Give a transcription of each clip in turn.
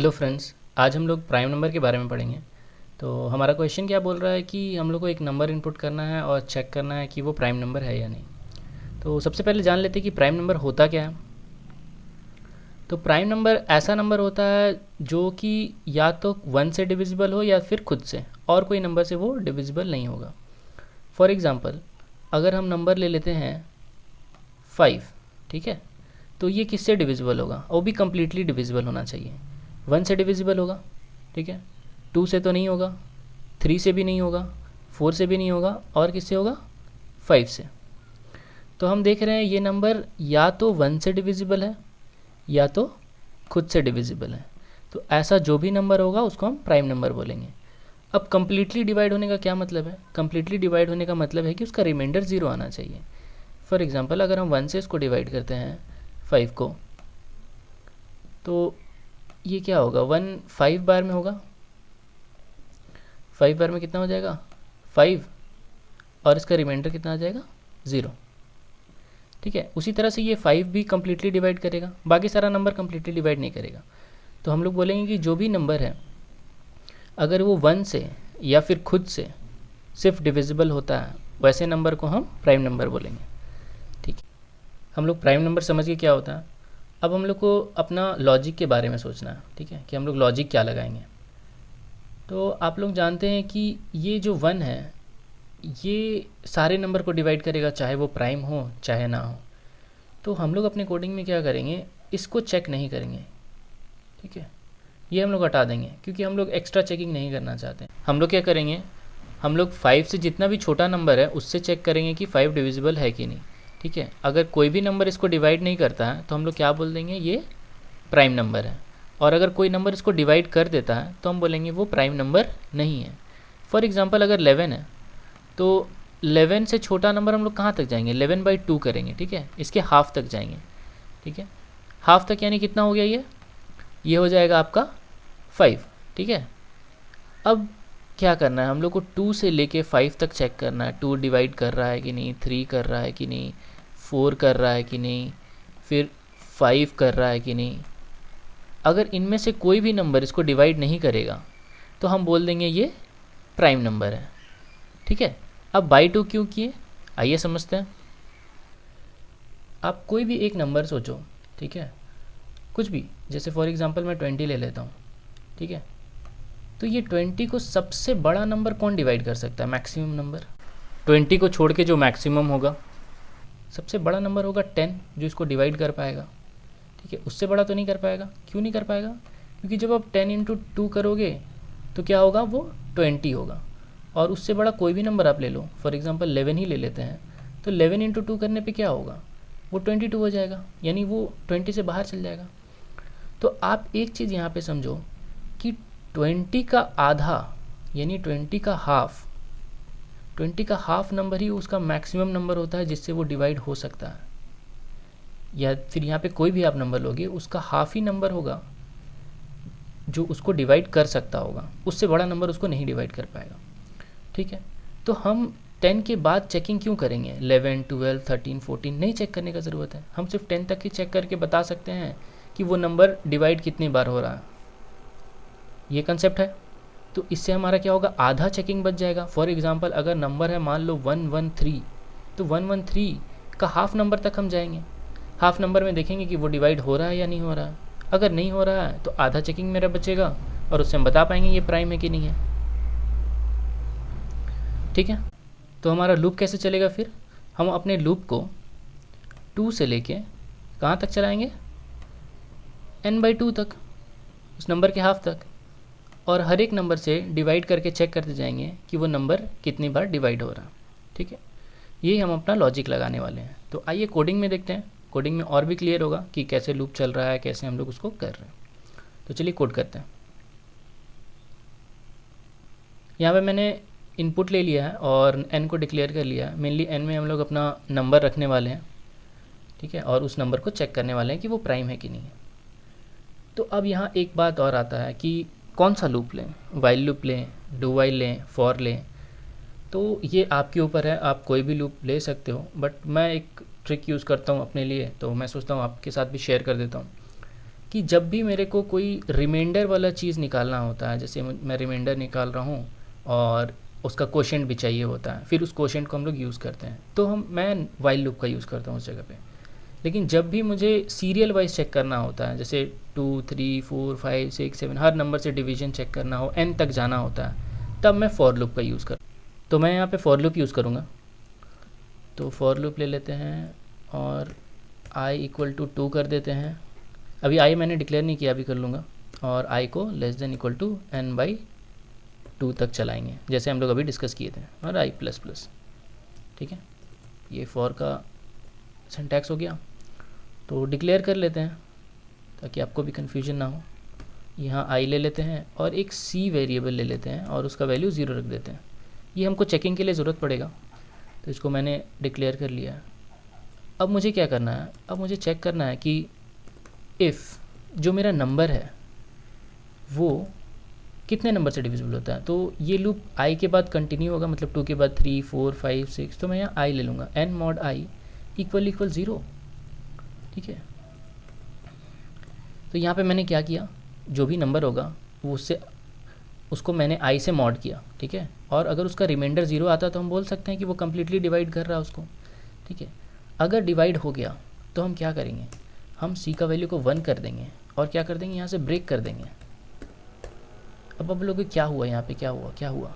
Hello friends, आज हम लोग प्राइम नंबर के बारे में पढ़ेंगे। तो हमारा क्वेश्चन क्या बोल रहा है कि हम लोग को एक नंबर इनपुट करना है और चेक करना है कि वो प्राइम नंबर है या नहीं। तो सबसे पहले जान लेते हैं कि प्राइम नंबर होता क्या है। तो प्राइम नंबर ऐसा नंबर होता है जो कि या तो 1 से डिविजिबल हो या फिर खुद से, और कोई नंबर से वो डिविजिबल नहीं होगा। फॉर एग्ज़ाम्पल, अगर हम नंबर ले लेते हैं 5, ठीक है, तो ये किससे डिविजिबल होगा? वो भी कम्प्लीटली डिविजिबल होना चाहिए। 1 से डिविजिबल होगा, ठीक है, 2 से तो नहीं होगा, 3 से भी नहीं होगा, 4 से भी नहीं होगा, और किससे होगा? 5 से। तो हम देख रहे हैं ये नंबर या तो 1 से डिविजिबल है या तो खुद से डिविजिबल है। तो ऐसा जो भी नंबर होगा उसको हम प्राइम नंबर बोलेंगे। अब कम्प्लीटली डिवाइड होने का क्या मतलब है? कम्प्लीटली डिवाइड होने का मतलब है कि उसका रिमाइंडर 0 आना चाहिए। फॉर एग्ज़ाम्पल, अगर हम 1 से इसको डिवाइड करते हैं 5 को, तो ये क्या होगा? 1 5 बार में होगा, 5 बार में कितना हो जाएगा? 5, और इसका रिमाइंडर कितना आ जाएगा? 0, ठीक है। उसी तरह से ये 5 भी कम्प्लीटली डिवाइड करेगा, बाकी सारा नंबर कम्प्लीटली डिवाइड नहीं करेगा। तो हम लोग बोलेंगे कि जो भी नंबर है अगर वो 1 से या फिर खुद से सिर्फ डिविजिबल होता है, वैसे नंबर को हम प्राइम नंबर बोलेंगे, ठीक है। हम लोग प्राइम नंबर समझ के क्या होता है। अब हम लोग को अपना लॉजिक के बारे में सोचना है, ठीक है, कि हम लोग लॉजिक क्या लगाएंगे। तो आप लोग जानते हैं कि ये जो 1 है ये सारे नंबर को डिवाइड करेगा, चाहे वो प्राइम हो चाहे ना हो। तो हम लोग अपने कोडिंग में क्या करेंगे, इसको चेक नहीं करेंगे, ठीक है, ये हम लोग हटा देंगे क्योंकि हम लोग एक्स्ट्रा चेकिंग नहीं करना चाहते। हम लोग क्या करेंगे, हम लोग 5 से जितना भी छोटा नंबर है उससे चेक करेंगे कि 5 डिविजिबल है कि नहीं, ठीक है। अगर कोई भी नंबर इसको डिवाइड नहीं करता है तो हम लोग क्या बोल देंगे, ये प्राइम नंबर है। और अगर कोई नंबर इसको डिवाइड कर देता है तो हम बोलेंगे वो प्राइम नंबर नहीं है। फॉर एग्ज़ाम्पल, अगर 11 है तो 11 से छोटा नंबर हम लोग कहाँ तक जाएंगे? 11/2 करेंगे, ठीक है, इसके हाफ तक जाएंगे, ठीक है। हाफ तक यानी कितना हो गया? ये हो जाएगा आपका 5, ठीक है। अब क्या करना है, हम लोग को 2 से लेके 5 तक चेक करना है, 2 डिवाइड कर रहा है कि नहीं, 3 कर रहा है कि नहीं, 4 कर रहा है कि नहीं, फिर 5 कर रहा है कि नहीं। अगर इनमें से कोई भी नंबर इसको डिवाइड नहीं करेगा तो हम बोल देंगे ये प्राइम नंबर है, ठीक है। अब बाई 2 क्यों किए, आइए समझते हैं। आप कोई भी एक नंबर सोचो, ठीक है, कुछ भी, जैसे फॉर एग्ज़ाम्पल मैं 20 ले लेता हूँ, ठीक है। तो ये 20 को सबसे बड़ा नंबर कौन डिवाइड कर सकता है? Maximum number. 20 को छोड़ के जो मैक्सिमम होगा, सबसे बड़ा नंबर होगा 10, जो इसको डिवाइड कर पाएगा, ठीक है। उससे बड़ा तो नहीं कर पाएगा। क्यों नहीं कर पाएगा? क्योंकि जब आप 10 × 2 करोगे तो क्या होगा, वो 20 होगा। और उससे बड़ा कोई भी नंबर आप ले लो, फॉर एग्ज़ाम्पल 11 ही ले लेते हैं, तो 11 × 2 करने पे क्या होगा, वो 22 हो जाएगा, यानी वो 20 से बाहर चल जाएगा। तो आप एक चीज़ यहाँ पे समझो कि 20 का आधा यानी 20 का हाफ, 20 का हाफ नंबर ही उसका मैक्सिमम नंबर होता है जिससे वो डिवाइड हो सकता है। या फिर यहाँ पे कोई भी आप नंबर लोगे उसका हाफ ही नंबर होगा जो उसको डिवाइड कर सकता होगा, उससे बड़ा नंबर उसको नहीं डिवाइड कर पाएगा, ठीक है। तो हम 10 के बाद चेकिंग क्यों करेंगे? 11, 12, 13, 14 नहीं चेक करने का ज़रूरत है। हम सिर्फ 10 तक ही चेक करके बता सकते हैं कि वो नंबर डिवाइड कितनी बार हो रहा है, ये कंसेप्ट है। तो इससे हमारा क्या होगा, आधा चेकिंग बच जाएगा। फॉर एग्ज़ाम्पल, अगर नंबर है मान लो 113, तो 113 का हाफ नंबर तक हम जाएंगे। हाफ नंबर में देखेंगे कि वो डिवाइड हो रहा है या नहीं हो रहा है। अगर नहीं हो रहा है तो आधा चेकिंग मेरा बचेगा और उससे हम बता पाएंगे ये प्राइम है कि नहीं है, ठीक है। तो हमारा लूप कैसे चलेगा फिर? हम अपने लूप को 2 से लेके कहाँ तक चलाएंगे? n/2 तक, उस नंबर के हाफ तक, और हर एक नंबर से डिवाइड करके चेक करते जाएंगे कि वो नंबर कितनी बार डिवाइड हो रहा है, ठीक है। यही हम अपना लॉजिक लगाने वाले हैं। तो आइए कोडिंग में देखते हैं। कोडिंग में और भी क्लियर होगा कि कैसे लूप चल रहा है, कैसे हम लोग उसको कर रहे हैं। तो चलिए कोड करते हैं। यहाँ पे मैंने इनपुट ले लिया है और n को डिक्लेयर कर लिया है। मेनली n में हम लोग अपना नंबर रखने वाले हैं, ठीक है, और उस नंबर को चेक करने वाले हैं कि वो प्राइम है कि नहीं है। तो अब यहाँ एक बात और आता है कि कौन सा लूप लें, वाइल लूप लें, डू वाइल लें, फॉर लें। तो ये आपके ऊपर है, आप कोई भी लूप ले सकते हो, बट मैं एक ट्रिक यूज़ करता हूँ अपने लिए, तो मैं सोचता हूँ आपके साथ भी शेयर कर देता हूँ कि जब भी मेरे को कोई रिमाइंडर वाला चीज़ निकालना होता है, जैसे मैं रिमाइंडर निकाल रहा हूँ और उसका क्वोशेंट भी चाहिए होता है, फिर उस क्वोशेंट को हम लोग यूज़ करते हैं, तो मैं वाइल लूप का यूज़ करता हूँ उस जगह पे। लेकिन जब भी मुझे सीरियल वाइज चेक करना होता है, जैसे 2 3 4 5 6 7 हर नंबर से डिवीजन चेक करना हो, n तक जाना होता है, तब मैं फॉर लूप का यूज़ कर। तो मैं यहाँ पे फॉर लूप यूज़ करूँगा। तो फॉर लूप ले लेते हैं और i = 2 कर देते हैं। अभी i मैंने डिक्लेयर नहीं किया, अभी कर लूँगा। और i को <= n/2 तक चलाएंगे, जैसे हम लोग अभी डिस्कस किए थे, और i++। ठीक है, ये फॉर का सिंटैक्स हो गया। तो डिक्लेयर कर लेते हैं ताकि आपको भी कन्फ्यूजन ना हो। यहाँ i ले लेते हैं और एक c वेरिएबल ले लेते हैं और उसका वैल्यू 0 रख देते हैं। ये हमको चेकिंग के लिए ज़रूरत पड़ेगा, तो इसको मैंने डिक्लेयर कर लिया है। अब मुझे क्या करना है, अब मुझे चेक करना है कि इफ़ जो मेरा नंबर है वो कितने नंबर से डिविजिबल होता है। तो ये लूप i के बाद कंटिन्यू होगा, मतलब 2 के बाद 3 4 5 6, तो मैं यहाँ i ले लूँगा, n mod i = 0। ठीक है, तो यहाँ पे मैंने क्या किया, जो भी नंबर होगा वो उसको मैंने i से मॉड किया। ठीक है, और अगर उसका रिमाइंडर 0 आता तो हम बोल सकते हैं कि वो कम्प्लीटली डिवाइड कर रहा है उसको। ठीक है, अगर डिवाइड हो गया तो हम क्या करेंगे, हम c का वैल्यू को 1 कर देंगे और क्या कर देंगे, यहाँ से ब्रेक कर देंगे। अब लोग क्या हुआ, यहाँ पे क्या हुआ।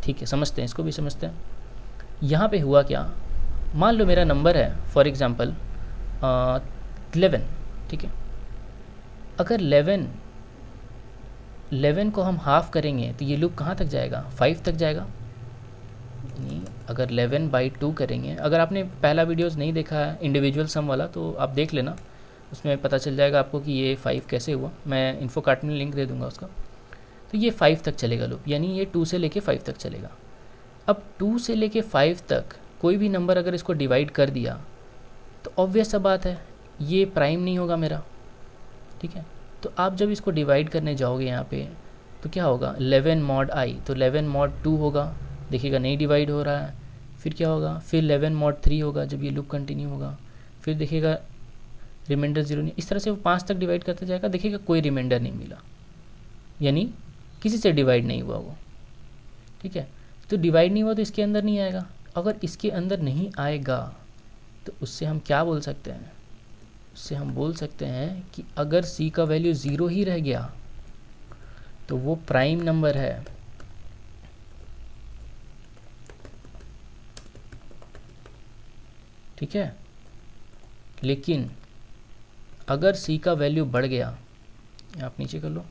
ठीक है, समझते हैं, इसको भी समझते हैं। यहाँ पे हुआ क्या, मान लो मेरा नंबर है फॉर एग्ज़ाम्पल 11। ठीक है, अगर 11 को हम हाफ़ करेंगे तो ये लूप कहाँ तक जाएगा, 5 तक जाएगा। नहीं, अगर 11/2 करेंगे, अगर आपने पहला वीडियोस नहीं देखा है इंडिविजुअल सम वाला तो आप देख लेना, उसमें पता चल जाएगा आपको कि ये 5 कैसे हुआ। मैं इन्फो कार्ड में लिंक दे दूँगा उसका। तो ये 5 तक चलेगा लूप, यानी ये 2 से लेके 5 तक चलेगा। अब 2 से लेके 5 तक कोई भी नंबर अगर इसको डिवाइड कर दिया तो ऑब्वियस सा बात है ये प्राइम नहीं होगा मेरा। ठीक है, तो आप जब इसको डिवाइड करने जाओगे यहाँ पे तो क्या होगा, 11 mod i, तो 11 mod 2 होगा, देखिएगा नहीं डिवाइड हो रहा है। फिर क्या होगा, फिर 11 mod 3 होगा जब ये लूप कंटिन्यू होगा, फिर देखिएगा रिमाइंडर 0 नहीं। इस तरह से वो 5 तक डिवाइड करते जाएगा, देखिएगा कोई रिमाइंडर नहीं मिला, यानी किसी से डिवाइड नहीं हुआ वो। ठीक है, तो डिवाइड नहीं हुआ तो इसके अंदर नहीं आएगा। अगर इसके अंदर नहीं आएगा तो उससे हम क्या बोल सकते हैं, उससे हम बोल सकते हैं कि अगर c का वैल्यू 0 ही रह गया तो वो प्राइम नंबर है। ठीक है, लेकिन अगर c का वैल्यू बढ़ गया, आप नीचे कर लो,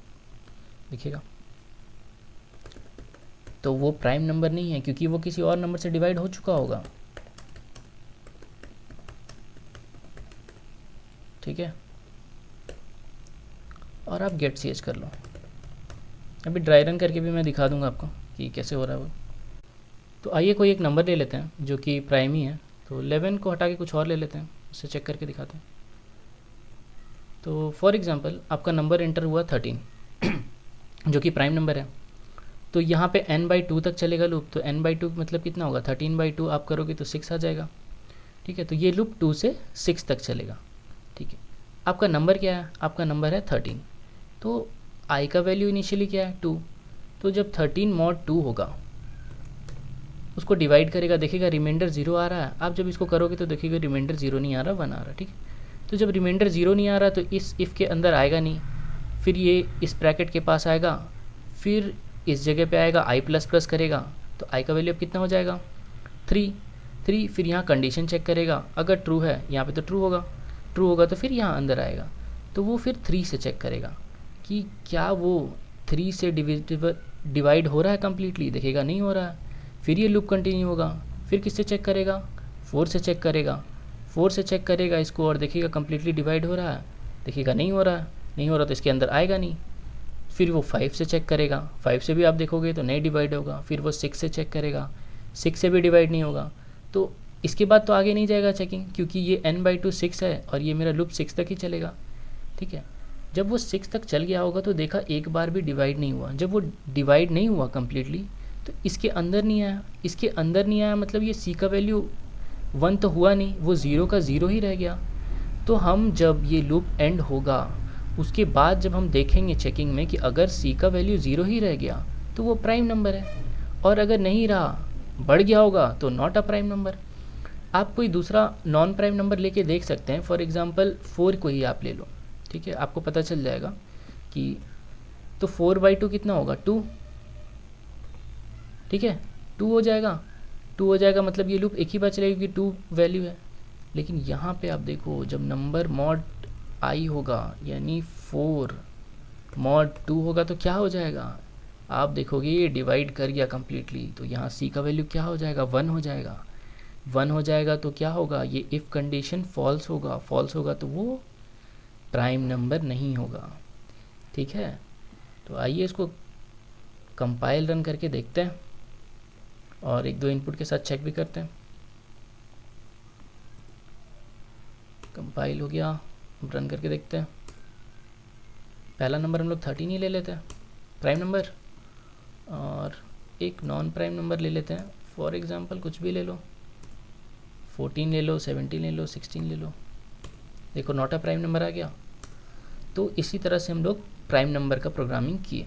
देखिएगा, तो वो प्राइम नंबर नहीं है, क्योंकि वो किसी और नंबर से डिवाइड हो चुका होगा। ठीक है, और आप गेट ch कर लो। अभी ड्राई रन करके भी मैं दिखा दूंगा आपको कि कैसे हो रहा है वो। तो आइए कोई एक नंबर ले लेते हैं जो कि प्राइम ही है। तो 11 को हटा के कुछ और ले लेते हैं, उससे चेक करके दिखाते हैं। तो फॉर एग्ज़ाम्पल आपका नंबर एंटर हुआ 13 जो कि प्राइम नंबर है। तो यहाँ पे n/2 तक चलेगा लूप, तो n/2 मतलब कितना होगा, 13/2 आप करोगे तो 6 आ जाएगा। ठीक है, तो ये लूप 2 से 6 तक चलेगा। ठीक है, आपका नंबर क्या है, आपका नंबर है 13। तो i का वैल्यू इनिशियली क्या है, 2। तो जब 13 mod 2 होगा उसको डिवाइड करेगा, देखिएगा रिमाइंडर 0 आ रहा है। आप जब इसको करोगे तो देखिएगा रिमाइंडर 0 नहीं आ रहा, 1 आ रहा। ठीक है, तो जब रिमाइंडर 0 नहीं आ रहा तो इस इफ़ के अंदर आएगा नहीं, फिर ये इस ब्रैकेट के पास आएगा, फिर इस जगह पे आएगा i++ करेगा, तो i का वैल्यू अब कितना हो जाएगा, 3। फिर यहाँ कंडीशन चेक करेगा, अगर ट्रू है यहाँ पे तो ट्रू होगा तो फिर यहाँ अंदर आएगा, तो वो फिर 3 से चेक करेगा कि क्या वो 3 से डिवाइड हो रहा है कम्प्लीटली, देखेगा नहीं हो रहा है। फिर ये लूप कंटिन्यू होगा, फिर किससे चेक करेगा, 4 से चेक करेगा, 4 से चेक करेगा इसको और देखिएगा कम्प्लीटली डिवाइड हो रहा है, देखिएगा नहीं हो रहा तो इसके अंदर आएगा नहीं। फिर वो 5 से चेक करेगा, 5 से भी आप देखोगे तो नहीं डिवाइड होगा। फिर वो 6 से चेक करेगा, 6 से भी डिवाइड नहीं होगा। तो इसके बाद तो आगे नहीं जाएगा चेकिंग, क्योंकि ये n/2 6 है और ये मेरा लूप 6 तक ही चलेगा। ठीक है, जब वो 6 तक चल गया होगा तो देखा एक बार भी डिवाइड नहीं हुआ। जब वो डिवाइड नहीं हुआ कम्प्लीटली तो इसके अंदर नहीं आया, मतलब ये c का वैल्यू 1 तो हुआ नहीं, वो 0 का 0 ही रह गया। तो हम जब ये लूप एंड होगा उसके बाद जब हम देखेंगे चेकिंग में कि अगर सी का वैल्यू 0 ही रह गया तो वो प्राइम नंबर है, और अगर नहीं रहा, बढ़ गया होगा, तो नॉट अ प्राइम नंबर। आप कोई दूसरा नॉन प्राइम नंबर लेके देख सकते हैं। फॉर एग्जांपल 4 को ही आप ले लो, ठीक है, आपको पता चल जाएगा कि तो 4/2 कितना होगा, 2, ठीक है, 2 हो जाएगा। 2 हो जाएगा मतलब ये लूप एक ही बार चलेगी कि 2 वैल्यू है। लेकिन यहाँ पे आप देखो, जब नंबर मॉड आई होगा यानी 4 मॉड 2 होगा तो क्या हो जाएगा, आप देखोगे ये डिवाइड कर गया कम्प्लीटली। तो यहाँ सी का वैल्यू क्या हो जाएगा, 1 हो जाएगा। 1 हो जाएगा तो क्या होगा, ये इफ़ कंडीशन फॉल्स होगा। फॉल्स होगा तो वो प्राइम नंबर नहीं होगा, ठीक है। तो आइए इसको कंपाइल रन करके देखते हैं और 1-2 इनपुट के साथ चेक भी करते हैं। कंपाइल हो गया, रन करके देखते हैं। पहला नंबर हम लोग 13 ही ले लेते हैं प्राइम नंबर, और एक नॉन प्राइम नंबर ले लेते हैं। फॉर एग्जांपल कुछ भी ले लो, 14 ले लो, 17 ले लो, 16 ले लो। देखो नॉट अ प्राइम नंबर आ गया। तो इसी तरह से हम लोग प्राइम नंबर का प्रोग्रामिंग किए।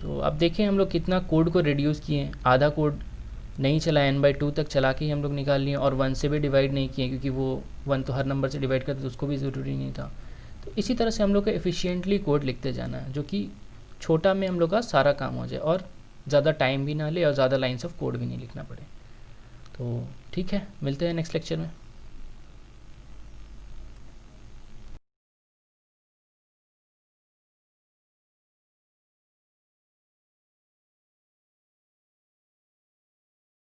तो अब देखें हम लोग कितना कोड को रिड्यूस किए। आधा कोड नहीं चला, n/2 तक चला के ही हम लोग निकाल लिए, और 1 से भी डिवाइड नहीं किए क्योंकि वो 1 तो हर नंबर से डिवाइड करते तो उसको भी ज़रूरी नहीं था। तो इसी तरह से हम लोग को एफिशिएंटली कोड लिखते जाना है, जो कि छोटा में हम लोग का सारा काम हो जाए और ज़्यादा टाइम भी ना ले और ज़्यादा लाइन्स ऑफ कोड भी नहीं लिखना पड़े। तो ठीक है, मिलते हैं नेक्स्ट लेक्चर में।